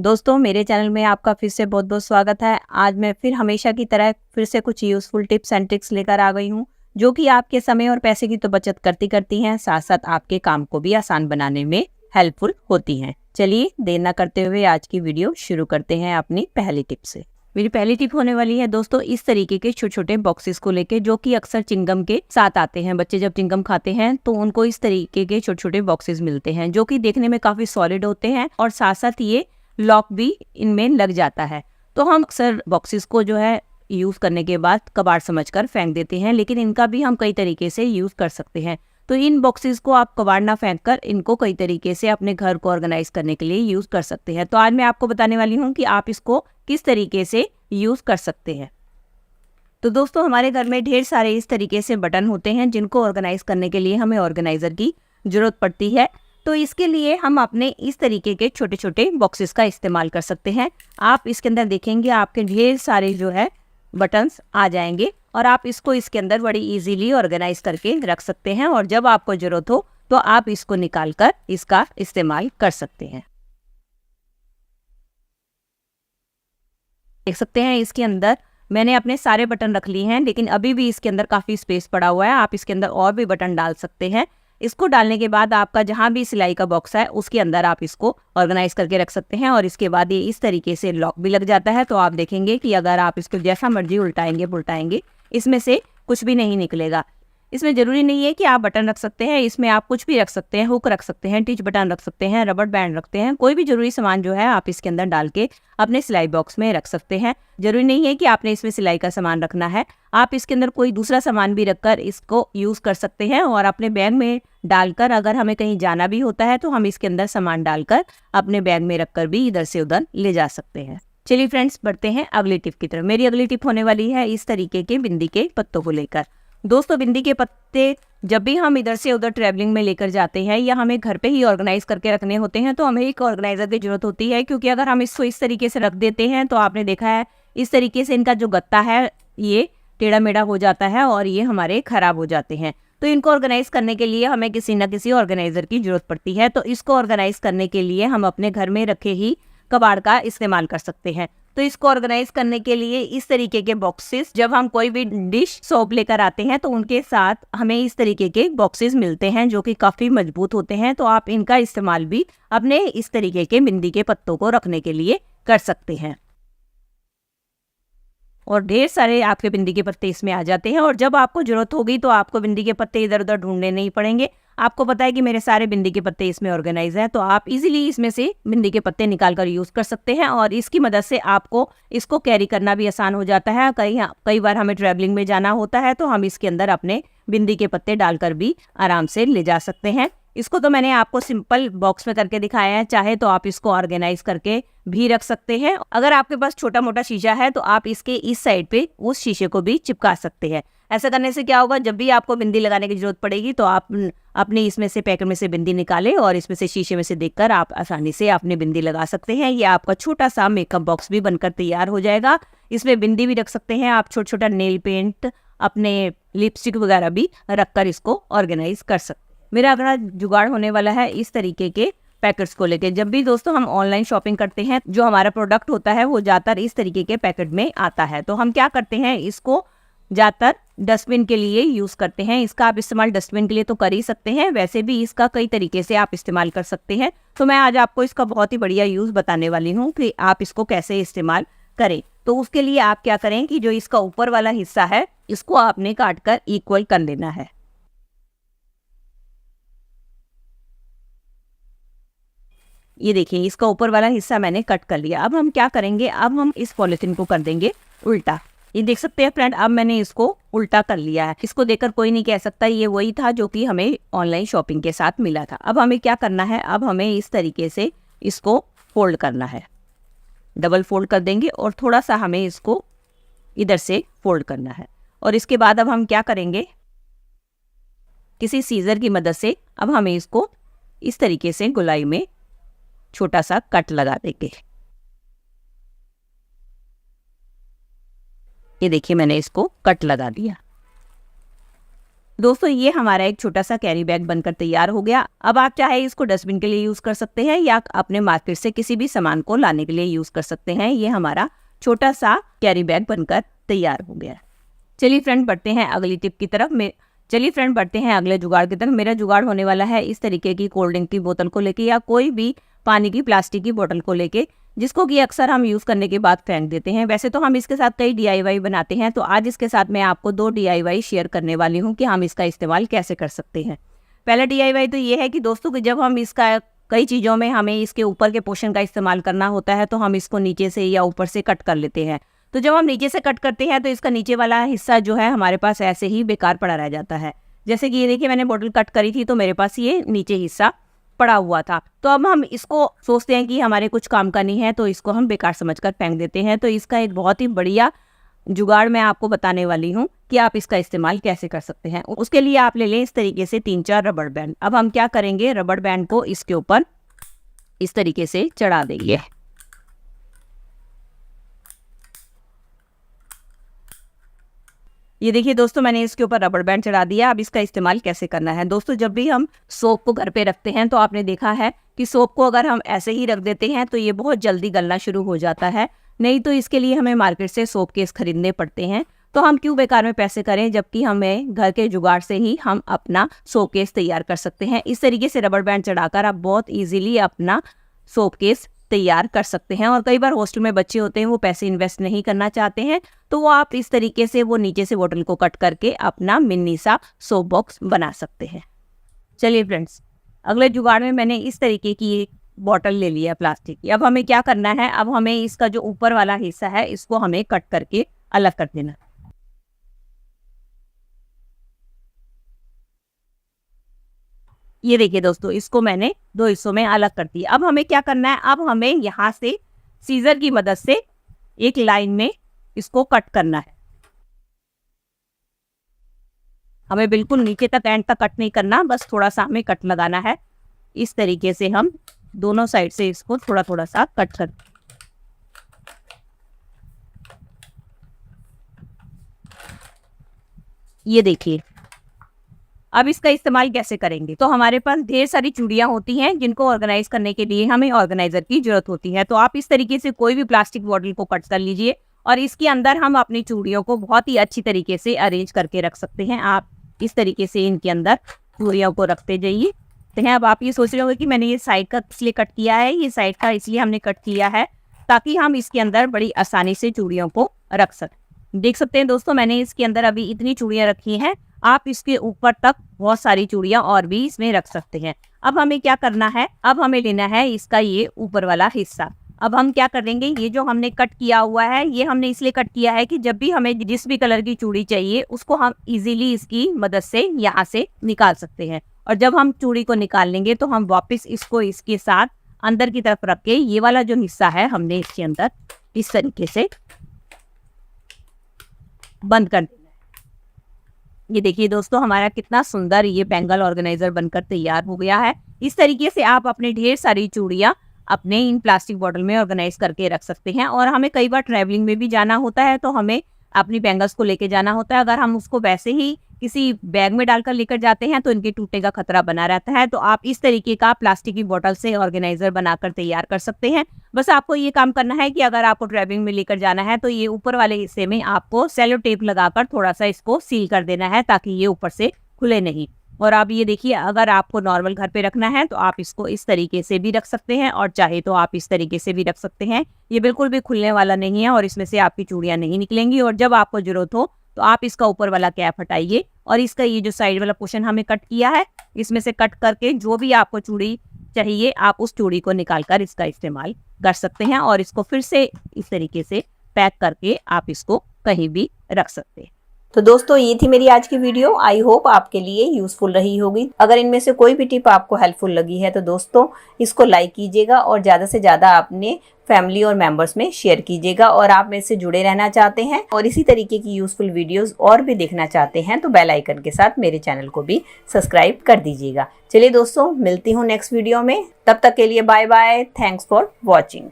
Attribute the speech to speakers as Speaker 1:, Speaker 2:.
Speaker 1: दोस्तों मेरे चैनल में आपका फिर से बहुत बहुत स्वागत है। आज मैं फिर हमेशा की तरह फिर से कुछ यूज़फुल टिप्स एंड ट्रिक्स लेकर आ गई हूँ, जो कि आपके समय और पैसे की तो बचत करती करती हैं, साथ साथ आपके काम को भी आसान बनाने में हेल्पफुल होती हैं। चलिए देर ना करते हुए आज की वीडियो शुरू करते हैं अपनी पहली टिप से। मेरी पहली टिप होने वाली है दोस्तों इस तरीके के छोटे छोटे बॉक्सेस को लेके, जो कि अक्सर चिंगम के साथ आते हैं। बच्चे जब चिंगम खाते हैं तो उनको इस तरीके के छोटे छोटे बॉक्सेस मिलते हैं, जो कि देखने में काफी सॉलिड होते हैं और साथ साथ ये लॉक भी इनमें लग जाता है। तो हम अक्सर बॉक्सेस को जो है यूज करने के बाद कबाड़ समझकर फेंक देते हैं, लेकिन इनका भी हम कई तरीके से यूज कर सकते हैं। तो इन बॉक्सेस को आप कबाड़ ना फेंक कर इनको कई तरीके से अपने घर को ऑर्गेनाइज करने के लिए यूज कर सकते हैं। तो आज मैं आपको बताने वाली हूँ कि आप इसको किस तरीके से यूज कर सकते हैं। तो दोस्तों हमारे घर में ढेर सारे इस तरीके से बटन होते हैं, जिनको ऑर्गेनाइज करने के लिए हमें ऑर्गेनाइजर की जरूरत पड़ती है। तो इसके लिए हम अपने इस तरीके के छोटे छोटे बॉक्सेस का इस्तेमाल कर सकते हैं। आप इसके अंदर देखेंगे आपके ढेर सारे जो है बटन्स आ जाएंगे और आप इसको इसके अंदर बड़ी इजीली ऑर्गेनाइज करके रख सकते हैं, और जब आपको जरूरत हो तो आप इसको निकाल कर इसका इस्तेमाल कर सकते हैं। देख सकते हैं इसके अंदर मैंने अपने सारे बटन रख लिए हैं, लेकिन अभी भी इसके अंदर काफ़ी स्पेस पड़ा हुआ है। आप इसके अंदर और भी बटन डाल सकते हैं। इसको डालने के बाद आपका जहां भी सिलाई का बॉक्स है उसके अंदर आप इसको ऑर्गेनाइज करके रख सकते हैं, और इसके बाद ये इस तरीके से लॉक भी लग जाता है। तो आप देखेंगे कि अगर आप इसको जैसा मर्जी उल्टाएंगे पुल्टाएंगे इसमें से कुछ भी नहीं निकलेगा। इसमें ज़रूरी नहीं है कि आप बटन रख सकते हैं, इसमें आप कुछ भी रख सकते हैं, हुक रख सकते हैं, टिच बटन रख सकते हैं, रबर बैंड रखते हैं, कोई भी जरूरी सामान जो है आप इसके अंदर डाल के अपने सिलाई बॉक्स में रख सकते हैं। जरूरी नहीं है कि आपने इसमें सिलाई का सामान रखना है, आप इसके अंदर कोई दूसरा सामान भी रखकर इसको यूज़ कर सकते हैं, और अपने बैग में डालकर अगर हमें कहीं जाना भी होता है तो हम इसके अंदर सामान डालकर अपने बैग में रखकर भी इधर से उधर ले जा सकते हैं। चलिए फ्रेंड्स बढ़ते हैं अगली टिप की तरफ। मेरी अगली टिप होने वाली है इस तरीके के बिंदी के पत्तों को लेकर। दोस्तों बिंदी के पत्ते जब भी हम इधर से उधर ट्रैवलिंग में लेकर जाते हैं या हमें घर पे ही ऑर्गेनाइज करके रखने होते हैं तो हमें एक ऑर्गेनाइजर की जरूरत होती है, क्योंकि अगर हम इसको इस तरीके से रख देते हैं तो आपने देखा है इस तरीके से इनका जो गत्ता है ये टेढ़ा मेढ़ा हो जाता है और ये हमारे खराब हो जाते हैं। तो इनको ऑर्गेनाइज करने के लिए हमें किसी न किसी ऑर्गेनाइजर की जरूरत पड़ती है। तो इसको ऑर्गेनाइज करने के लिए हम अपने घर में रखे ही कबाड़ का इस्तेमाल कर सकते हैं। तो इसको ऑर्गेनाइज करने के लिए इस तरीके के बॉक्सेस, जब हम कोई भी डिश सोप लेकर आते हैं तो उनके साथ हमें इस तरीके के बॉक्सेस मिलते हैं, जो कि काफी मजबूत होते हैं। तो आप इनका इस्तेमाल भी अपने इस तरीके के बिंदी के पत्तों को रखने के लिए कर सकते हैं, और ढेर सारे आपके बिंदी के पत्ते इसमें आ जाते हैं। और जब आपको जरूरत होगी तो आपको बिंदी के पत्ते इधर उधर ढूंढने नहीं पड़ेंगे। आपको पता है कि मेरे सारे बिंदी के पत्ते इसमें ऑर्गेनाइज हैं, तो आप इजीली इसमें से बिंदी के पत्ते निकाल कर यूज कर सकते हैं, और इसकी मदद से आपको इसको कैरी करना भी आसान हो जाता है। कई बार हमें ट्रैवलिंग में जाना होता है तो हम इसके अंदर अपने बिंदी के पत्ते डालकर भी आराम से ले जा सकते हैं। इसको तो मैंने आपको सिंपल बॉक्स में करके दिखाया है, चाहे तो आप इसको ऑर्गेनाइज करके भी रख सकते हैं। अगर आपके पास छोटा मोटा शीशा है तो आप इसके इस साइड पे उस शीशे को भी चिपका सकते हैं। ऐसा करने से क्या होगा, जब भी आपको बिंदी लगाने की जरूरत पड़ेगी तो आप अपने इसमें से पैकेट में से बिंदी निकालें और इसमें से शीशे में से देखकर आप आसानी से अपनी बिंदी लगा सकते हैं। ये आपका छोटा सा मेकअप बॉक्स भी बनकर तैयार हो जाएगा। इसमें बिंदी भी रख सकते हैं आप, छोटा छोटा नेल पेंट, अपने लिपस्टिक वगैरह भी रखकर इसको ऑर्गेनाइज कर सकते हैं। मेरा अगला जुगाड़ होने वाला है इस तरीके के पैकेट्स को लेके। जब भी दोस्तों हम ऑनलाइन शॉपिंग करते हैं, जो हमारा प्रोडक्ट होता है वो ज़्यादातर इस तरीके के पैकेट में आता है। तो हम क्या करते हैं, इसको ज़्यादातर डस्टबिन के लिए यूज़ करते हैं। इसका आप इस्तेमाल डस्टबिन के लिए तो कर ही सकते हैं, वैसे भी इसका कई तरीके से आप इस्तेमाल कर सकते हैं। तो मैं आज आपको इसका बहुत ही बढ़िया यूज़ बताने वाली हूँ कि आप इसको कैसे इस्तेमाल करें। तो उसके लिए आप क्या करें कि जो इसका ऊपर वाला हिस्सा है इसको आपने काट कर इक्वल कर लेना है। ये देखिए इसका ऊपर वाला हिस्सा मैंने कट कर लिया। अब हम क्या करेंगे, अब हम इस पॉलिथीन को कर देंगे उल्टा। ये देख सकते हैं फ्रेंड, अब मैंने इसको उल्टा कर लिया है। इसको देखकर कोई नहीं कह सकता ये वही था जो कि हमें ऑनलाइन शॉपिंग के साथ मिला था। अब हमें क्या करना है, अब हमें इस तरीके से इसको फोल्ड करना है, डबल फोल्ड कर देंगे, और थोड़ा सा हमें इसको इधर से फोल्ड करना है। और इसके बाद अब हम क्या करेंगे, किसी सीजर की मदद से अब हमें इसको इस तरीके से गोलाई में छोटा सा कट लगा देंगे। ये देखिए मैंने इसको कट लगा दिया। दोस्तों ये हमारा एक छोटा सा कैरी बैग बनकर तैयार हो गया। अब आप चाहे इसको डस्टबिन के लिए यूज कर सकते हैं या अपने मार्केट से किसी भी सामान को लाने के लिए यूज कर सकते हैं। ये हमारा छोटा सा कैरी बैग बनकर तैयार हो गया। चलिए फ्रेंड बढ़ते हैं अगली टिप की तरफ। बढ़ते हैं अगले जुगाड़ की तरफ। मेरा जुगाड़ होने वाला है इस तरीके की कोल्ड ड्रिंक की बोतल को लेके या कोई भी पानी की प्लास्टिक की बोतल को लेके, जिसको कि अक्सर हम यूज़ करने के बाद फेंक देते हैं। वैसे तो हम इसके साथ कई DIY बनाते हैं, तो आज इसके साथ मैं आपको 2 DIY शेयर करने वाली हूँ कि हम इसका इस्तेमाल कैसे कर सकते हैं। पहला DIY तो ये है कि दोस्तों कि जब हम इसका कई चीज़ों में हमें इसके ऊपर के पोर्शन का इस्तेमाल करना होता है, तो हम इसको नीचे से या ऊपर से कट कर लेते हैं। तो जब हम नीचे से कट करते हैं तो इसका नीचे वाला हिस्सा जो है हमारे पास ऐसे ही बेकार पड़ा रह जाता है। जैसे कि ये देखिए, मैंने बोतल कट करी थी तो मेरे पास ये नीचे हिस्सा पड़ा हुआ था। तो अब हम इसको सोचते हैं कि हमारे कुछ काम का नहीं है, तो इसको हम बेकार समझकर फेंक देते हैं। तो इसका एक बहुत ही बढ़िया जुगाड़ मैं आपको बताने वाली हूँ कि आप इसका इस्तेमाल कैसे कर सकते हैं। उसके लिए आप ले लें इस तरीके से 3-4 रबड़ बैंड। अब हम क्या करेंगे, रबड़ बैंड को इसके ऊपर इस तरीके से चढ़ा देंगे। ये देखिए दोस्तों, मैंने इसके ऊपर रबड़ बैंड चढ़ा दिया। अब इसका इस्तेमाल कैसे करना है। दोस्तों जब भी हम सोप को घर पे रखते हैं तो आपने देखा है कि सोप को अगर हम ऐसे ही रख देते हैं तो ये बहुत जल्दी गलना शुरू हो जाता है। नहीं तो इसके लिए हमें मार्केट से सोप केस खरीदने पड़ते हैं। तो हम क्यों बेकार में पैसे करें, जबकि हमें घर के जुगाड़ से ही हम अपना सोप केस तैयार कर सकते हैं। इस तरीके से रबड़ बैंड चढ़ाकर आप बहुत ईजिली अपना सोप केस तैयार कर सकते हैं। और कई बार हॉस्टल में बच्चे होते हैं, वो पैसे इन्वेस्ट नहीं करना चाहते हैं, तो वो आप इस तरीके से वो नीचे से बोतल को कट करके अपना मिनी सा सोप बॉक्स बना सकते हैं। चलिए फ्रेंड्स, अगले जुगाड़ में मैंने इस तरीके की एक बॉटल ले लिया प्लास्टिक की। अब हमें क्या करना है, अब हमें इसका जो ऊपर वाला हिस्सा है इसको हमें कट करके अलग कर देना। ये देखिए दोस्तों, इसको मैंने 2 हिस्सों में अलग कर दिया। अब हमें क्या करना है, अब हमें यहाँ से सीजर की मदद से एक लाइन में इसको कट करना है। हमें बिल्कुल नीचे तक एंड तक कट नहीं करना, बस थोड़ा सा हमें कट लगाना है। इस तरीके से हम दोनों साइड से इसको थोड़ा थोड़ा सा कट कर, ये देखिए। अब इसका इस्तेमाल कैसे करेंगे, तो हमारे पास ढेर सारी चूड़ियां होती हैं जिनको ऑर्गेनाइज करने के लिए हमें ऑर्गेनाइजर की जरूरत होती है। तो आप इस तरीके से कोई भी प्लास्टिक बॉटल को कट कर लीजिए और इसके अंदर हम अपनी चूड़ियों को बहुत ही अच्छी तरीके से अरेंज करके रख सकते हैं। आप इस तरीके से इनके अंदर चूड़ियों को रखते जाइए। तो अब आप ये सोच रहे होंगे कि मैंने ये साइड का इसलिए कट किया है, ये साइड का इसलिए हमने कट किया है ताकि हम इसके अंदर बड़ी आसानी से चूड़ियों को रख सकें। देख सकते हैं दोस्तों, मैंने इसके अंदर अभी इतनी चूड़ियां रखी हैं। आप इसके ऊपर तक बहुत सारी चूड़ियां और भी इसमें रख सकते हैं। अब हमें क्या करना है, अब हमें लेना है इसका ये ऊपर वाला हिस्सा। अब हम क्या करेंगे, ये जो हमने कट किया हुआ है, ये हमने इसलिए कट किया है कि जब भी हमें जिस भी कलर की चूड़ी चाहिए उसको हम इजीली इसकी मदद से यहाँ से निकाल सकते हैं। और जब हम चूड़ी को निकाल लेंगे तो हम वापस इसको इसके साथ अंदर की तरफ रख के ये वाला जो हिस्सा है हमने इसके अंदर इस तरीके से बंद कर देना है। ये देखिए दोस्तों, हमारा कितना सुंदर ये बैंगल ऑर्गेनाइजर बनकर तैयार हो गया है। इस तरीके से आप अपने ढेर सारी चूड़ियां अपने इन प्लास्टिक बॉटल में ऑर्गेनाइज करके रख सकते हैं। और हमें कई बार ट्रैवलिंग में भी जाना होता है तो हमें अपनी बैंगल्स को लेके जाना होता है। अगर हम उसको वैसे ही किसी बैग में डालकर लेकर जाते हैं तो इनके टूटने का खतरा बना रहता है। तो आप इस तरीके का प्लास्टिक की बोतल से ऑर्गेनाइजर बनाकर तैयार कर सकते हैं। बस आपको ये काम करना है कि अगर आपको ट्रैवलिंग में लेकर जाना है तो ये ऊपर वाले हिस्से में आपको सेलो टेप लगाकर थोड़ा सा इसको सील कर देना है ताकि ये ऊपर से खुले नहीं। और आप ये देखिए, अगर आपको नॉर्मल घर पे रखना है तो आप इसको इस तरीके से भी रख सकते हैं और चाहे तो आप इस तरीके से भी रख सकते हैं। ये बिल्कुल भी खुलने वाला नहीं है और इसमें से आपकी चूड़ियां नहीं निकलेंगी। और जब आपको जरूरत हो तो आप इसका ऊपर वाला कैप हटाइए और इसका ये जो साइड वाला पोर्शन हमें कट किया है इसमें से कट करके जो भी आपको चूड़ी चाहिए आप उस चूड़ी को निकालकर इसका इस्तेमाल कर सकते हैं। और इसको फिर से इस तरीके से पैक करके आप इसको कहीं भी रख सकते हैं।
Speaker 2: तो दोस्तों, ये थी मेरी आज की वीडियो। आई होप आपके लिए यूजफुल रही होगी। अगर इनमें से कोई भी टिप आपको हेल्पफुल लगी है तो दोस्तों इसको लाइक कीजिएगा और ज़्यादा से ज़्यादा अपने फैमिली और मेंबर्स में शेयर कीजिएगा। और आप मेरे से जुड़े रहना चाहते हैं और इसी तरीके की यूजफुल वीडियोस और भी देखना चाहते हैं तो बेल आइकन के साथ मेरे चैनल को भी सब्सक्राइब कर दीजिएगा। चलिए दोस्तों, मिलती हूँ नेक्स्ट वीडियो में। तब तक के लिए bye bye. Thanks for watching.